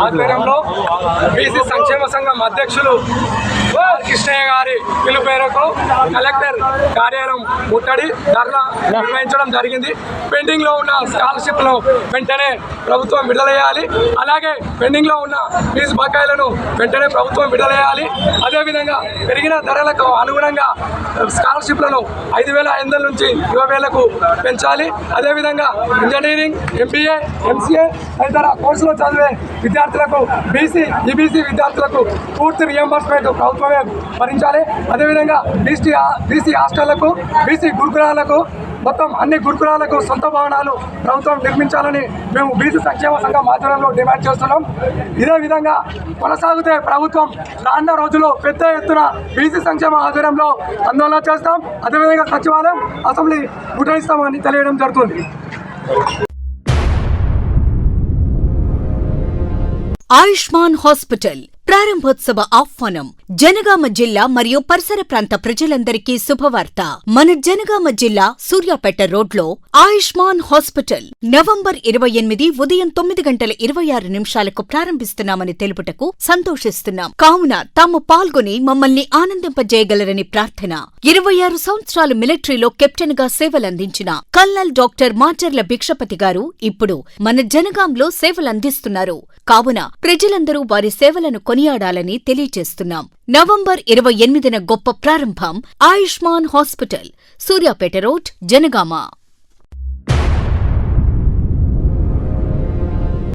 ఆధ్వర్యంలో బీసీ సంక్షేమ సంఘం అధ్యక్షులు కృష్ణయ్య గారి పిలుపు మేరకు కలెక్టర్ కార్యాలయం ముట్టడి ధర్నా నిర్వహించడం జరిగింది. పెండింగ్ లో ఉన్న స్కాలర్షిప్ ను వెంటనే ప్రభుత్వం విడుదల చేయాలి. అలాగే పెండింగ్ లో ఉన్న ఫీజు బకాయిలను వెంటనే ప్రభుత్వం విడుదల చేయాలి. అదేవిధంగా పెరిగిన ధరలకు అనుగుణంగా స్కాలర్షిప్లను 5,500 నుంచి 20,000కు పెంచాలి. అదేవిధంగా ఇంజనీరింగ్, ఎంబీఏ, ఎంసీఏ తదితర కోర్సులో చదివే విద్యార్థులకు ఈబీసీ విద్యార్థులకు పూర్తి రియంబర్స్మెంట్ ప్రభుత్వమే భరించాలి. అదేవిధంగా బీసీ హాస్టళ్లకు, బీసీ గురుకులాలకు, మొత్తం అన్ని గురుకులాలకు సొంత భవనాలు ప్రభుత్వం నిర్మించాలని మేము బీసీ సంక్షేమ సంఘం ఆధ్వర్యంలో డిమాండ్ చేస్తున్నాం. ఇదే విధంగా కొనసాగితే ప్రభుత్వం రానున్న రోజుల్లో పెద్ద ఎత్తున బీసీ సంక్షేమ ఆధ్వర్యంలో ఆందోళన చేస్తాం. అదేవిధంగా సచివాలయం, అసెంబ్లీ ముట్టడిస్తామని తెలియడం జరుగుతుంది. ఆయుష్మాన్ హాస్పిటల్ ప్రారంభోత్సవ ఆహ్వానం. జనగామ జిల్లా మరియు పరిసర ప్రాంత ప్రజలందరికీ శుభవార్త. మన జనగామ జిల్లా సూర్యాపేట రోడ్లో ఆయుష్మాన్ హాస్పిటల్ నవంబర్ 28 ఉదయం 9:26 ప్రారంభిస్తున్నామని తెలుపుటకు సంతోషిస్తున్నాం. కావున తాము పాల్గొని మమ్మల్ని ఆనందింపజేయగలరని ప్రార్థన. 26 సంవత్సరాలు మిలిటరీలో కెప్టెన్ గా సేవలందించిన కల్నల్ డాక్టర్ మాచర్ల భిక్షపతి గారు ఇప్పుడు మన జనగాంలో సేవలందిస్తున్నారు. కావున ప్రజలందరూ వారి సేవలను కొనియాడాలని తెలియజేస్తున్నాం. నవంబర్ 28న గొప్ప ప్రారంభం. Ayushman hospital, Suryapet road, Janagama.